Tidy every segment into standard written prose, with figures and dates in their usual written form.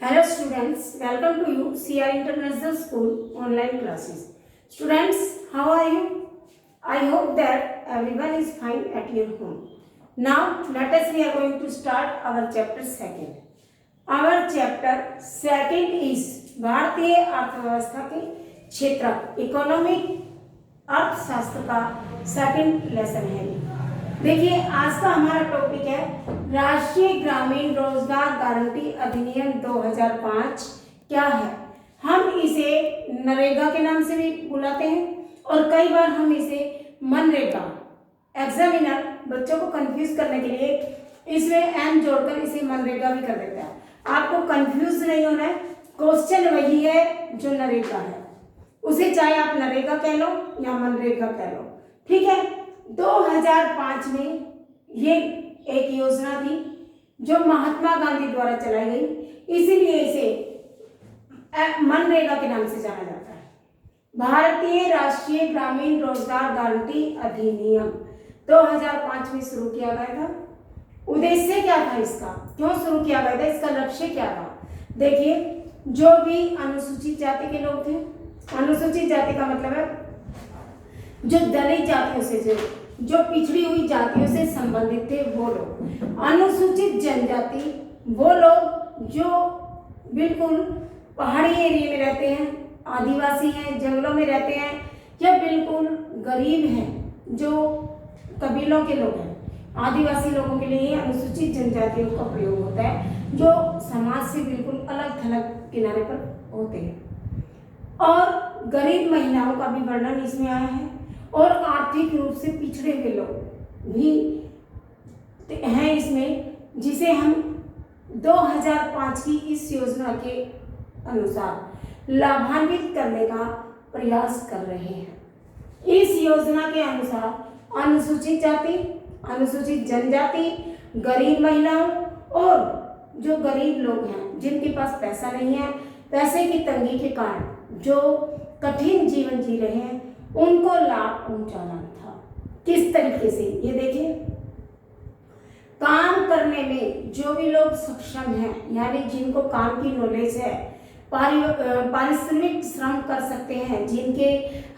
Hello students, welcome to you CR International School online classes. Students, how are you? I hope that everyone is fine at your home. Now let us we are going to start our chapter second. Our chapter second is भारतीय अर्थव्यवस्था के क्षेत्र economic अर्थशास्त्र का second lesson है। देखिए आज का हमारा टॉपिक है राष्ट्रीय ग्रामीण रोजगार गारंटी अधिनियम 2005 क्या है। हम इसे नरेगा के नाम से भी बुलाते हैं और कई बार हम इसे मनरेगा, एग्जामिनर बच्चों को कंफ्यूज करने के लिए इसमें एम जोड़कर इसे मनरेगा भी कर देता है। आपको कंफ्यूज नहीं होना है, क्वेश्चन वही है जो नरेगा है, उसे चाहे आप नरेगा कह लो या मनरेगा कह लो, ठीक है। 2005 में ये एक योजना थी जो महात्मा गांधी द्वारा चलाई गई, इसीलिए इसे मनरेगा के नाम से जाना जाता है। भारतीय राष्ट्रीय ग्रामीण रोजगार गारंटी अधिनियम 2005 में शुरू किया गया था। उद्देश्य क्या था इसका, क्यों शुरू किया गया था, इसका लक्ष्य क्या था। देखिए जो भी अनुसूचित जाति के लोग थे, अनुसूचित जाति का मतलब है जो दलित जातियों से जो पिछड़ी हुई जातियों से संबंधित थे वो लोग, अनुसूचित जनजाति वो लोग जो बिल्कुल पहाड़ी एरिया में रहते हैं, आदिवासी हैं, जंगलों में रहते हैं, या बिल्कुल गरीब हैं जो कबीलों के लोग हैं। आदिवासी लोगों के लिए अनुसूचित जनजातियों का प्रयोग होता है जो समाज से बिल्कुल अलग थलग किनारे पर होते हैं। और गरीब महिलाओं का भी वर्णन इसमें आया है और आर्थिक रूप से पिछड़े हुए लोग भी हैं इसमें, जिसे हम 2005 की इस योजना के अनुसार लाभान्वित करने का प्रयास कर रहे हैं। इस योजना के अनुसार अनुसूचित जाति, अनुसूचित जनजाति, गरीब महिलाओं और जो गरीब लोग हैं जिनके पास पैसा नहीं है, पैसे की तंगी के कारण जो कठिन जीवन जी रहे हैं, उनको लाभ पहुंचाना था। किस तरीके से, ये देखिए, काम करने में जो भी लोग सक्षम हैं, यानी जिनको काम की नॉलेज है, पारिश्रमिक श्रम कर सकते हैं, जिनके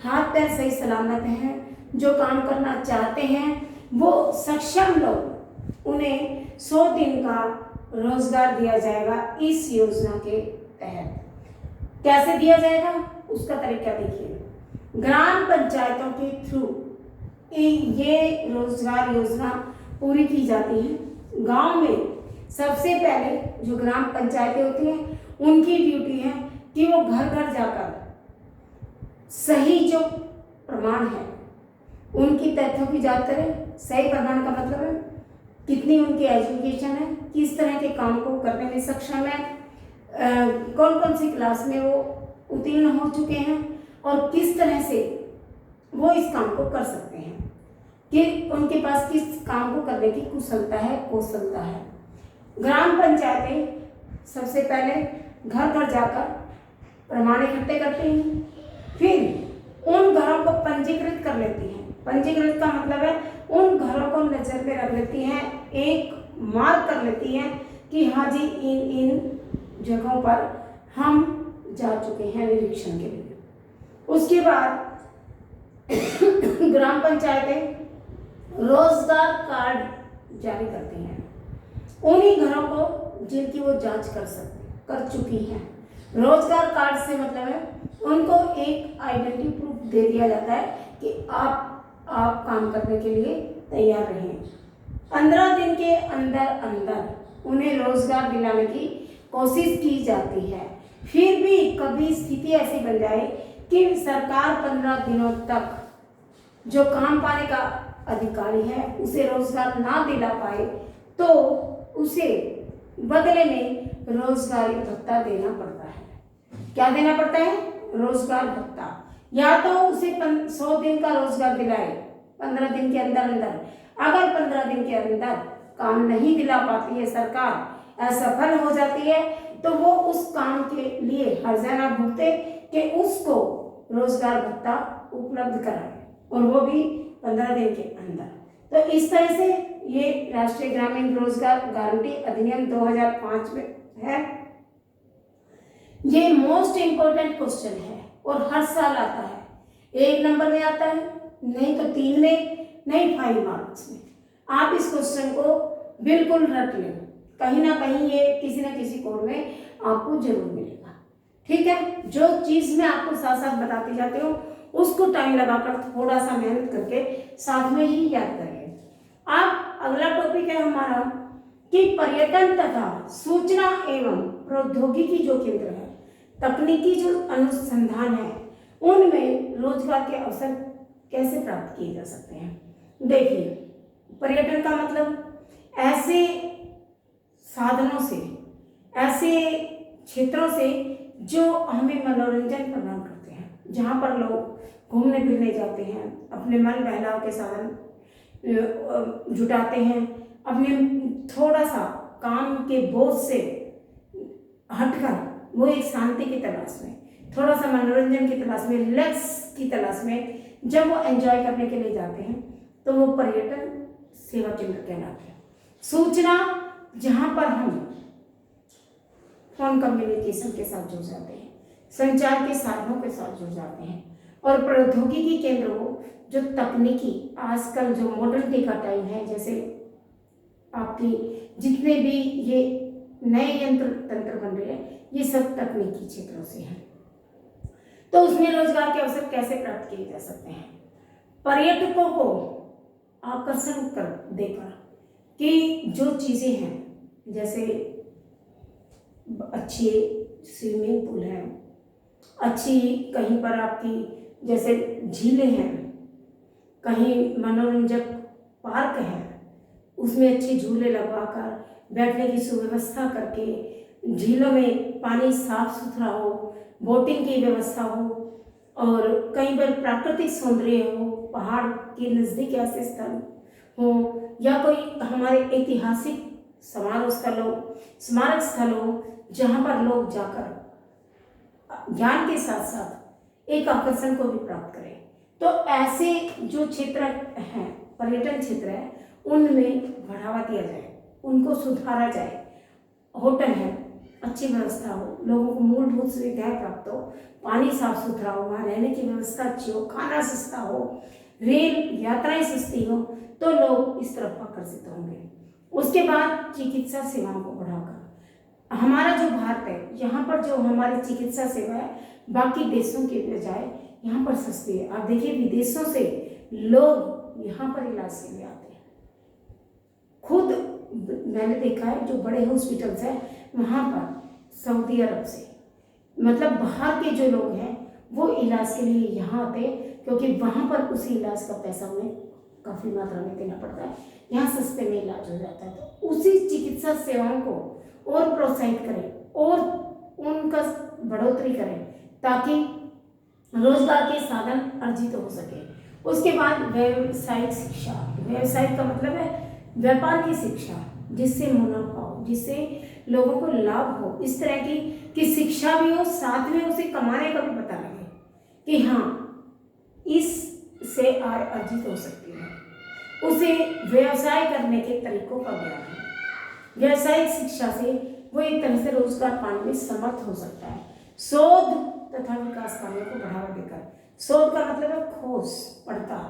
हाथ पैर सही सलामत हैं, जो काम करना चाहते हैं, वो सक्षम लोग, उन्हें 100 दिन का रोजगार दिया जाएगा इस योजना के तहत। कैसे दिया जाएगा उसका तरीका देखिए, ग्राम पंचायतों के थ्रू ये रोजगार योजना पूरी की जाती है। गांव में सबसे पहले जो ग्राम पंचायतें होती हैं उनकी ड्यूटी है कि वो घर घर जाकर सही जो प्रमाण है उनकी तथ्यों की जांच करें। सही प्रमाण का मतलब है कितनी उनकी एजुकेशन है, किस तरह के काम को करने में सक्षम है, कौन कौन सी क्लास में वो उत्तीर्ण हो चुके हैं और किस तरह से वो इस काम को कर सकते हैं, कि उनके पास किस काम को करने की कुशलता है, कौशलता है। ग्राम पंचायतें सबसे पहले घर घर जाकर प्रमाण इकट्ठे करते हैं, फिर उन घरों को पंजीकृत कर लेती हैं। पंजीकृत का मतलब है उन घरों को नजर में रख लेती हैं, एक मार्क कर लेती हैं कि हाँ जी इन जगहों पर हम जा चुके हैं निरीक्षण के लिए। उसके बाद ग्राम पंचायतें रोजगार कार्ड जारी करती हैं उन्हीं घरों को जिनकी वो जांच कर चुकी हैं। रोजगार कार्ड से मतलब है उनको एक आइडेंटिटी प्रूफ दे दिया जाता है कि आप काम करने के लिए तैयार रहें। 15 दिन के अंदर उन्हें रोजगार दिलाने की कोशिश की जाती है। फिर भी कभी स्थिति ऐसी बन जाए कि सरकार 15 दिनों तक जो काम पाने का अधिकारी है उसे रोजगार ना दिला पाए तो उसे बदले में रोजगारी भत्ता देना पड़ता है। क्या देना पड़ता है? रोजगार भत्ता। या तो उसे 100 दिन का रोजगार दिलाए 15 दिन के अंदर। अगर 15 दिन के अंदर काम नहीं दिला पाती है सरकार, असफल हो जाती है, तो वो उस काम के लिए हर्जाना भुगते कि उसको रोजगार भत्ता उपलब्ध कराए, और वो भी 15 दिन के अंदर। तो इस तरह से ये राष्ट्रीय ग्रामीण रोजगार गारंटी अधिनियम 2005 में है। ये मोस्ट इम्पोर्टेंट क्वेश्चन है और हर साल आता है। 1 नंबर में आता है, नहीं तो 3 में, नहीं 5 मार्क्स में। आप इस क्वेश्चन को बिल्कुल रट लें, कहीं ना कहीं ये किसी न किसी कोड में आपको जरूर मिलेगा। ठीक है, जो चीज मैं आपको साथ साथ बताती जाती हूँ उसको टाइम लगाकर थोड़ा सा मेहनत करके साथ में ही याद करेंगे। अब अगला टॉपिक है हमारा कि पर्यटन तथा सूचना एवं प्रौद्योगिकी जो केंद्र है, तकनीकी जो अनुसंधान है, उनमें रोजगार के अवसर कैसे प्राप्त किए जा सकते हैं। देखिए, पर्यटन का मतलब ऐसे साधनों से, ऐसे क्षेत्रों से जो हमें मनोरंजन प्रदान करते हैं, जहाँ पर लोग घूमने फिरने जाते हैं, अपने मन बहलाव के साधन जुटाते हैं, अपने थोड़ा सा काम के बोझ से हटकर वो एक शांति की तलाश में, थोड़ा सा मनोरंजन की तलाश में, रिलैक्स की तलाश में जब वो एंजॉय करने के लिए जाते हैं तो वो पर्यटन सेवा केंद्र कहलाते हैं। सूचना, जहाँ पर हम फोन कम्युनिकेशन के साथ जुड़ जाते हैं, संचार के साधनों के साथ जुड़ जाते हैं। और प्रौद्योगिकी केंद्र वो जो तकनीकी, आजकल जो मॉडर्निटी का टाइम है, जैसे आपकी जितने भी ये नए यंत्र तंत्र बन रहे हैं, ये सब तकनीकी क्षेत्रों से हैं। तो उसमें रोजगार के अवसर कैसे प्राप्त किए जा सकते हैं। पर्यटकों को आकर्षण कर देकर कि जो चीजें हैं, जैसे अच्छी स्विमिंग पूल है, अच्छी कहीं पर आपकी जैसे झीलें हैं, कहीं मनोरंजक पार्क है, उसमें अच्छे झूले लगवाकर बैठने की सुव्यवस्था करके, झीलों में पानी साफ सुथरा हो, बोटिंग की व्यवस्था हो, और कहीं पर प्राकृतिक सौंदर्य हो, पहाड़ के नज़दीक ऐसे स्थल हो, या कोई हमारे ऐतिहासिक समारोह स्थल हो, स्मारक स्थल हो, जहाँ पर लोग जाकर ज्ञान के साथ साथ एक आकर्षण को भी प्राप्त करें। तो ऐसे जो क्षेत्र हैं, पर्यटन क्षेत्र है, उनमें बढ़ावा दिया जाए, उनको सुधारा जाए। होटल है, अच्छी व्यवस्था हो, लोगों को मूलभूत सुविधाएं प्राप्त हो, पानी साफ सुथरा हो, वहाँ रहने की व्यवस्था अच्छी हो, खाना सस्ता हो, रेल यात्राएं सस्ती हो, तो लोग इस तरफ आकर्षित होंगे। उसके बाद चिकित्सा सेवाओं को बढ़ाकर, हमारा जो भारत है, यहाँ पर जो हमारी चिकित्सा सेवा है बाकी देशों के बजाय यहाँ पर सस्ती है। आप देखिए, विदेशों से लोग यहाँ पर इलाज के लिए आते हैं। खुद मैंने देखा है, जो बड़े हॉस्पिटल्स हैं वहाँ पर सऊदी अरब से, मतलब बाहर के जो लोग हैं वो इलाज के लिए यहाँ आते हैं, क्योंकि वहाँ पर उसी इलाज का पैसा उन्हें काफ़ी मात्रा में देना पड़ता है, यहाँ सस्ते में इलाज हो जाता है। तो उसी चिकित्सा सेवाओं को और प्रोत्साहित करें और उनका बढ़ोतरी करें, ताकि रोजगार के साधन अर्जित हो सके। उसके बाद व्यावसायिक शिक्षा, व्यवसाय का मतलब है व्यापार की शिक्षा, जिससे मुनाफा हो, जिससे लोगों को लाभ हो, इस तरह की कि शिक्षा भी हो, साथ में उसे कमाने का भी पता लगे कि हाँ इससे आय अर्जित हो सकती है, उसे व्यवसाय करने के तरीकों का ज्ञान है। व्यावसायिक शिक्षा से वो एक तरह से रोजगार पाने में समर्थ हो सकता है। शोध तथा विकास कार्यों को बढ़ावा देकर, शोध का मतलब है खोज पड़ताल,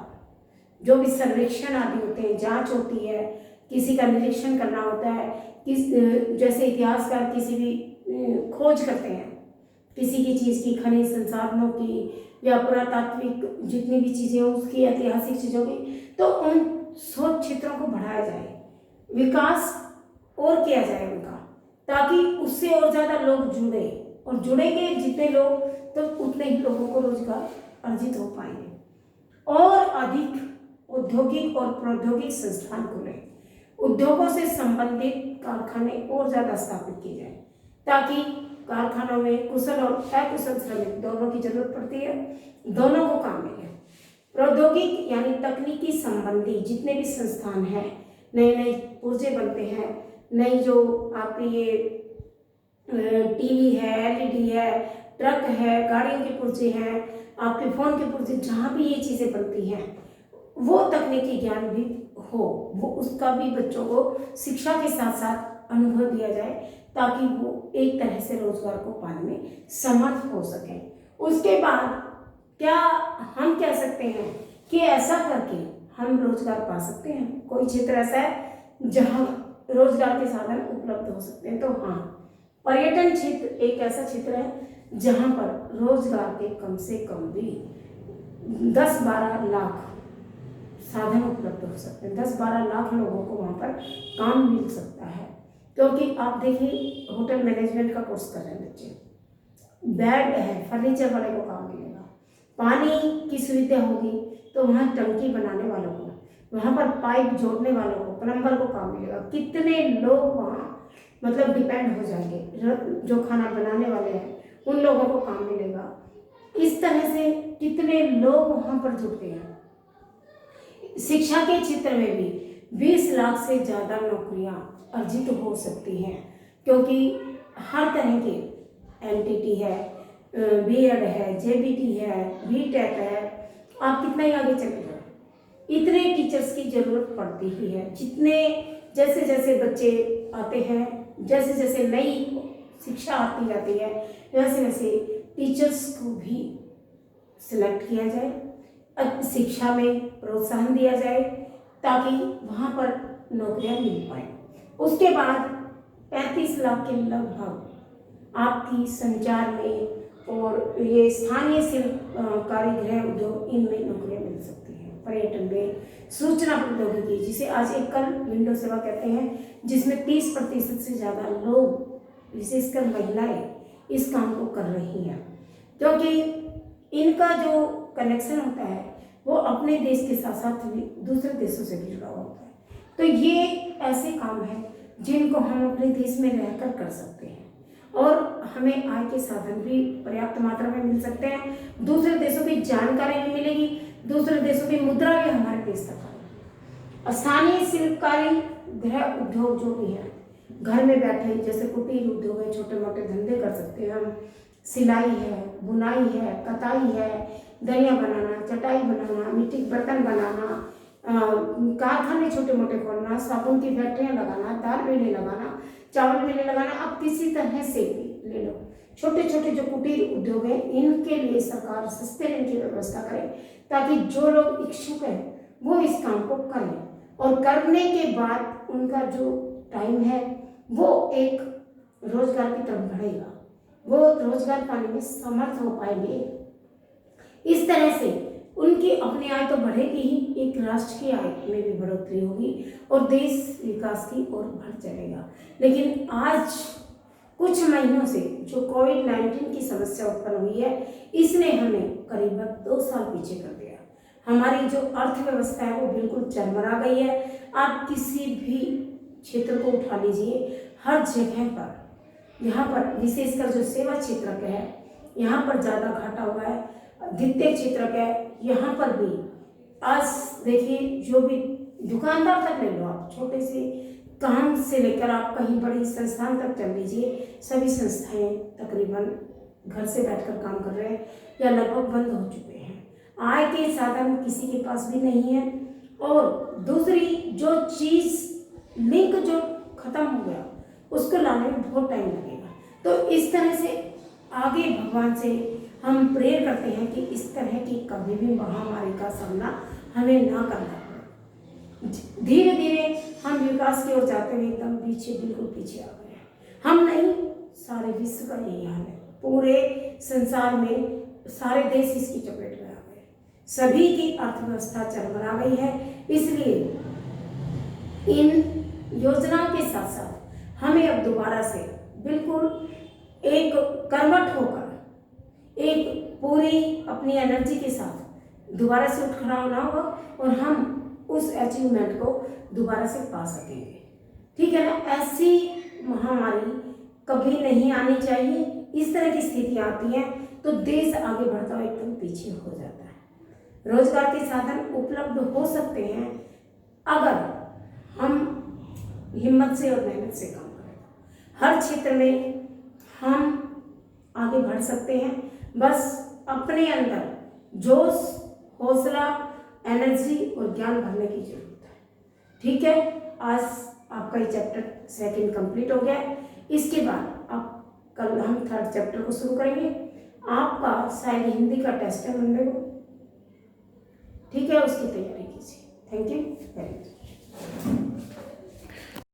जो भी सर्वेक्षण आदि होते हैं, जांच होती है, किसी का निरीक्षण करना होता है, जैसे इतिहासकार किसी भी खोज करते हैं किसी की चीज़ की, खनिज संसाधनों की या पुरातात्विक जितनी भी चीज़ें हैं उसकी, ऐतिहासिक चीज़ों की, तो उन शोध क्षेत्रों को बढ़ाया जाए, विकास और किया जाए उनका, ताकि उससे और ज़्यादा लोग जुड़े, और जुड़ेंगे जितने लोग तो उतने ही लोगों को रोजगार अर्जित हो पाएंगे। और अधिक औद्योगिक और प्रौद्योगिक संस्थान खुले, उद्योगों से संबंधित कारखाने और ज़्यादा स्थापित किए जाए, ताकि कारखानों में कुशल और अकुशल श्रमिक दोनों की जरूरत पड़ती है, दोनों को काम मिले। प्रौद्योगिक यानी तकनीकी संबंधी जितने भी संस्थान हैं, नए नए पुर्जे बनते हैं, नई जो आपके ये टीवी है, एलईडी है, ट्रक है, गाड़ियों के पुर्जे हैं, आपके फ़ोन के पुर्जे, जहाँ भी ये चीज़ें बनती हैं, वो तकनीकी ज्ञान भी हो, वो उसका भी बच्चों को शिक्षा के साथ साथ अनुभव दिया जाए, ताकि वो एक तरह से रोजगार को पाने में समर्थ हो सके। उसके बाद क्या हम कह सकते हैं कि ऐसा करके हम रोजगार पा सकते हैं? कोई क्षेत्र ऐसा है जहां रोजगार के साधन उपलब्ध हो सकते हैं? तो हाँ, पर्यटन क्षेत्र एक ऐसा क्षेत्र है जहां पर रोजगार के कम से कम भी 10-12 लाख साधन उपलब्ध हो सकते हैं। 10-12 लाख लोगों को वहां पर काम मिल सकता है। क्योंकि आप देखिए, होटल मैनेजमेंट का कोर्स कर रहे हैं बच्चे, बेड है, फर्नीचर वाले को काम मिलेगा, पानी की सुविधा होगी तो वहाँ टंकी बनाने वालों को, वहाँ पर पाइप जोड़ने वालों को, प्लम्बर को काम मिलेगा। कितने लोग वहाँ मतलब डिपेंड हो जाएंगे, जो खाना बनाने वाले हैं उन लोगों को काम मिलेगा। इस तरह से कितने लोग वहाँ पर जुड़ते हैं। शिक्षा के क्षेत्र में भी 20 लाख से ज़्यादा नौकरियां अर्जित हो सकती हैं, क्योंकि हर तरह के एनटीटी है, बीएड है, जेबीटी है, बीटेक है, आप कितना ही आगे चले जाओ, इतने टीचर्स की ज़रूरत पड़ती ही है। जितने जैसे जैसे बच्चे आते हैं, जैसे जैसे नई शिक्षा आती जाती है, वैसे वैसे टीचर्स को भी सिलेक्ट किया जाए, शिक्षा में प्रोत्साहन दिया जाए ताकि वहाँ पर नौकरियाँ मिल पाए। उसके बाद 35 लाख के लगभग आपकी संचार में और ये स्थानीय शिल्पकारी गृह उद्योग, इनमें नौकरियाँ मिल सकती हैं। पर्यटन में सूचना प्रौद्योगिकी, जिसे आज एकल विंडो सेवा कहते हैं, जिसमें 30% से ज़्यादा लोग, विशेषकर महिलाएं, इस काम को कर रही हैं, क्योंकि इनका जो कनेक्शन होता है वो अपने देश के साथ साथ भी दूसरे देशों से भी जुड़ा होता है। तो ये ऐसे काम हैं जिनको हम अपने देश में रहकर कर सकते हैं और हमें आय के साधन भी पर्याप्त मात्रा में मिल सकते हैं। दूसरे देशों की जानकारी भी मिलेगी, दूसरे देशों की मुद्रा भी हमारे देश तक आएगी। स्थानीय शिल्पकारी गृह उद्योग जो भी है, घर में बैठे जैसे कुटीर उद्योग है, छोटे मोटे धंधे कर सकते हैं हम। सिलाई है, बुनाई है, कताई है, दरिया बनाना, चटाई बनाना, मिट्टी के बर्तन बनाना, कारखाने छोटे मोटे खोलना, साबुन की फैक्ट्रियाँ लगाना, दाल मिलें लगाना, चावल मिलें लगाना। अब किसी तरह से भी ले लो, छोटे छोटे जो कुटीर उद्योग हैं, इनके लिए सरकार सस्ते ऋण की व्यवस्था करे ताकि जो लोग इच्छुक हैं वो इस काम को करें और करने के बाद उनका जो टाइम है वो एक रोजगार की तरफ बढ़ेगा, वो रोजगार पाने में समर्थ हो पाएंगे। इस तरह से उनकी अपनी आय तो बढ़ेगी ही, एक राष्ट्र की आय में भी बढ़ोतरी होगी और देश विकास की ओर बढ़ चलेगा। लेकिन आज कुछ महीनों से जो कोविड-19 की समस्या उत्पन्न हुई है, इसने हमें करीबन 2 साल पीछे कर दिया। हमारी जो अर्थव्यवस्था है वो बिल्कुल चरमरा गई है। आप किसी भी क्षेत्र को उठा लीजिए, हर जगह पर, यहाँ पर विशेषकर जो सेवा क्षेत्र के है, यहाँ पर ज़्यादा घाटा हुआ है। द्वितीय क्षेत्र के यहाँ पर भी आज देखिए, जो भी दुकानदार तक ले लो आप, छोटे से काम से लेकर आप कहीं बड़ी संस्थान तक चल लीजिए, सभी संस्थाएं तकरीबन घर से बैठकर काम कर रहे हैं या लगभग बंद हो चुके हैं। आय के साधन किसी के पास भी नहीं है और दूसरी जो चीज़ लिंक जो खत्म हो गया उसको लाने में बहुत टाइम लगेगा। तो इस तरह से आगे भगवान से हम प्रेयर करते हैं कि इस तरह की कभी भी महामारी का सामना हमें ना करना पड़े। धीरे धीरे हम विकास की ओर जाते हुए एकदम पीछे, बिल्कुल पीछे आ गए हैं। हम नहीं, सारे विश्व का यही हाल है। पूरे संसार में सारे देश इसकी चपेट में आ गए, सभी की अर्थव्यवस्था चरमरा गई है। इसलिए इन योजनाओं के साथ साथ हमें अब दोबारा से बिल्कुल एक कर्मठ होकर, एक पूरी अपनी एनर्जी के साथ दोबारा से उठ खड़ा होना होगा और हम उस अचीवमेंट को दोबारा से पा सकेंगे। ठीक है ना? ऐसी महामारी कभी नहीं आनी चाहिए। इस तरह की स्थितियाँ आती हैं तो देश आगे बढ़ता हुआ एकदम पीछे हो जाता है। रोजगार के साधन उपलब्ध हो सकते हैं अगर हम हिम्मत से और मेहनत से काम करें। हर क्षेत्र में हम आगे बढ़ सकते हैं, बस अपने अंदर जोश, हौसला, एनर्जी और ज्ञान भरने की जरूरत है। ठीक है, आज आपका ये चैप्टर 2 कंप्लीट हो गया। इसके बाद आप कल हम 3rd चैप्टर को शुरू करेंगे। आपका शायद हिंदी का टेस्ट है मंडे को, ठीक है, उसकी तैयारी कीजिए। Thank you very much.